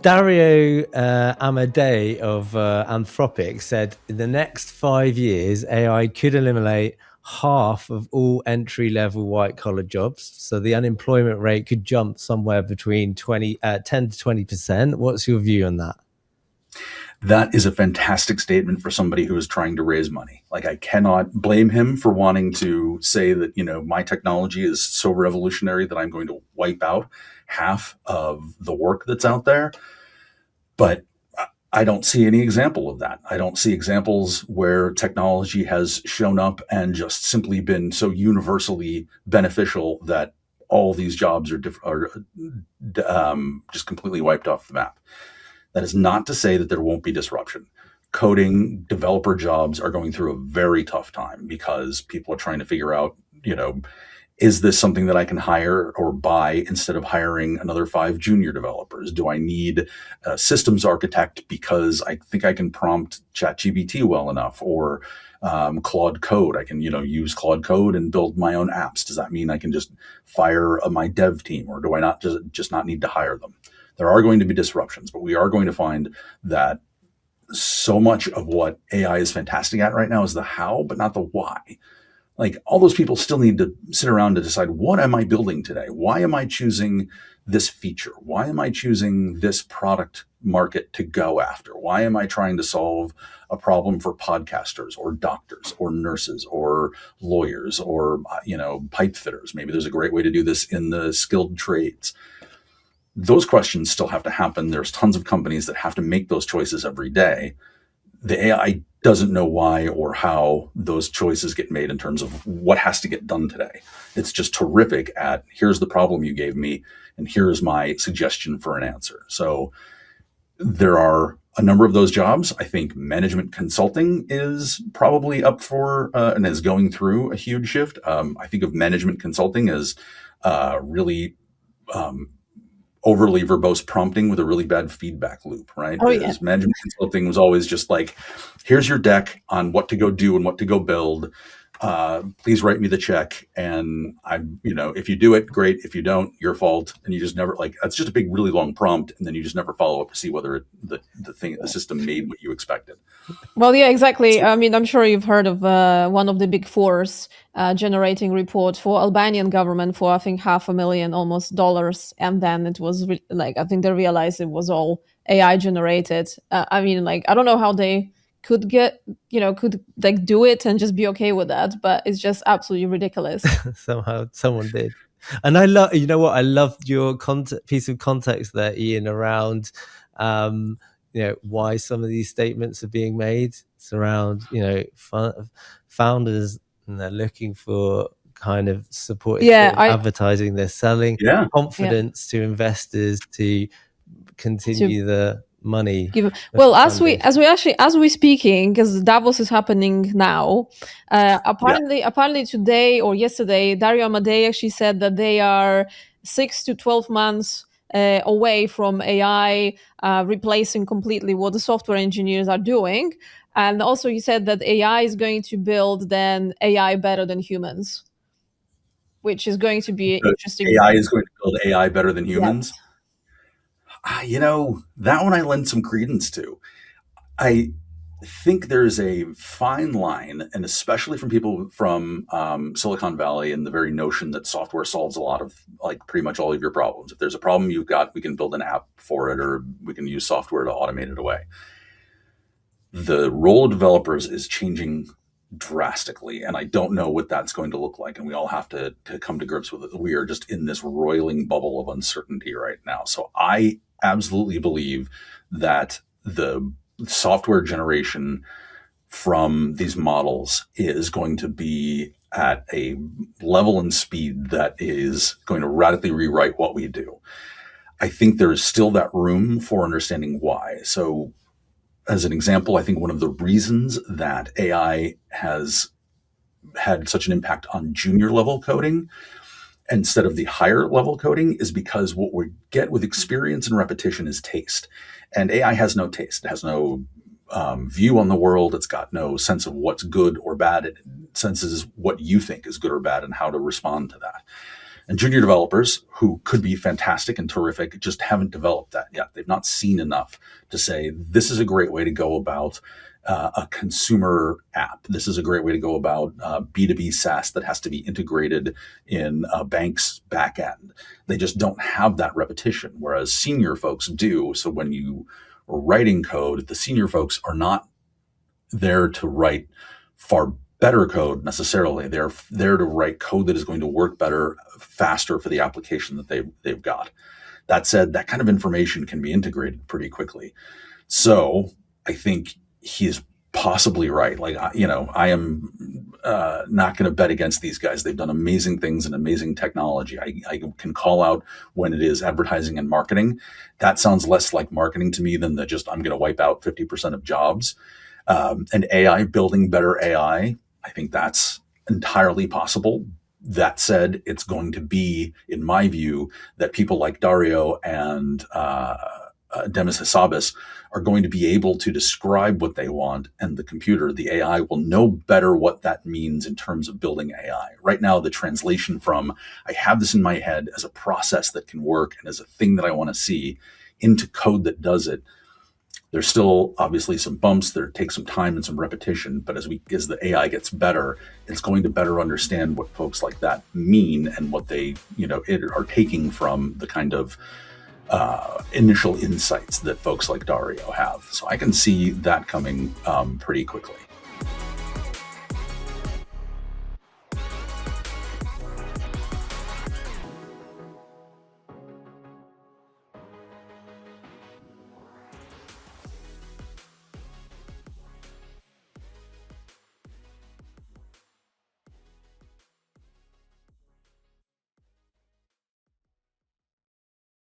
Dario Amadei of Anthropic said in the next 5 years, AI could eliminate half of all entry-level white-collar jobs. So the unemployment rate could jump somewhere between 10 to 20%. What's your view on that? That is a fantastic statement for somebody who is trying to raise money. Like, I cannot blame him for wanting to say that, my technology is so revolutionary that I'm going to wipe out half of the work that's out there. But I don't see any example of that. I don't see examples where technology has shown up and just simply been so universally beneficial that all these jobs are just completely wiped off the map. That is not to say that there won't be disruption. Coding developer jobs are going through a very tough time because people are trying to figure out, is this something that I can hire or buy instead of hiring another 5 junior developers? Do I need a systems architect because I think I can prompt ChatGPT well enough, or Claude Code? I can, use Claude Code and build my own apps. Does that mean I can just fire my dev team, or do I not just not need to hire them? There are going to be disruptions, but we are going to find that so much of what AI is fantastic at right now is the how, but not the why. Like, all those people still need to sit around to decide, what am I building today? Why am I choosing this feature? Why am I choosing this product market to go after? Why am I trying to solve a problem for podcasters or doctors or nurses or lawyers or, pipe fitters? Maybe there's a great way to do this in the skilled trades. Those questions still have to happen. There's tons of companies that have to make those choices every day. The AI doesn't know why or how those choices get made in terms of what has to get done today. It's just terrific at, here's the problem you gave me, and here's my suggestion for an answer. So there are a number of those jobs. I think management consulting is probably up for and is going through a huge shift. I think of management consulting as really overly verbose prompting with a really bad feedback loop, right? Oh, yeah. Management consulting was always just like, here's your deck on what to go do and what to go build. Please write me the check. And if you do it, great. If you don't, your fault. And you just never, that's just a big, really long prompt. And then you just never follow up to see whether the system made what you expected. Well, yeah, exactly. I mean, I'm sure you've heard of one of the big fours generating report for Albanian government for, I think, $500,000 almost dollars. And then it was I think they realized it was all AI generated. I don't know how they could do it and just be okay with that, but it's just absolutely ridiculous. Somehow someone did. And I love, I loved your piece of context there, Ian, around why some of these statements are being made. It's around founders, and they're looking for kind of support, advertising. They're selling confidence to investors to continue the money. Well, as we speaking, because Davos is happening now, apparently today or yesterday, Dario Amadei actually said that they are 6 to 12 months away from AI replacing completely what the software engineers are doing. And also he said that AI is going to build then AI better than humans, which is going to be interesting. AI is going to build AI better than humans? That one I lend some credence to. I think there's a fine line, and especially from people from Silicon Valley, and the very notion that software solves a lot of, pretty much all of your problems. If there's a problem you've got, we can build an app for it, or we can use software to automate it away. The role of developers is changing drastically, and I don't know what that's going to look like, and we all have to come to grips with it. We are just in this roiling bubble of uncertainty right now. So I absolutely believe that the software generation from these models is going to be at a level and speed that is going to radically rewrite what we do. I think there is still that room for understanding why. So as an example, I think one of the reasons that AI has had such an impact on junior level coding instead of the higher level coding is because what we get with experience and repetition is taste. And AI has no taste. It has no view on the world. It's got no sense of what's good or bad. It senses what you think is good or bad and how to respond to that. And junior developers who could be fantastic and terrific just haven't developed that yet. They've not seen enough to say, this is a great way to go about a consumer app. This is a great way to go about B2B SaaS that has to be integrated in a bank's backend. They just don't have that repetition, whereas senior folks do. So when you are writing code, the senior folks are not there to write far better code necessarily. They're there to write code that is going to work better, faster for the application that they've got. That said, that kind of information can be integrated pretty quickly. So I think he's possibly right. Like, I am not going to bet against these guys. They've done amazing things and amazing technology. I can call out when it is advertising and marketing. That sounds less like marketing to me than I'm going to wipe out 50% of jobs. And AI, building better AI, I think that's entirely possible. That said, it's going to be, in my view, that people like Dario and Demis Hassabis are going to be able to describe what they want, and the computer, the AI, will know better what that means in terms of building AI. Right now, the translation from I have this in my head as a process that can work and as a thing that I want to see into code that does it, there's still obviously some bumps. There takes some time and some repetition, but as the AI gets better, it's going to better understand what folks like that mean and what they are taking from the kind of initial insights that folks like Dario have. So I can see that coming pretty quickly.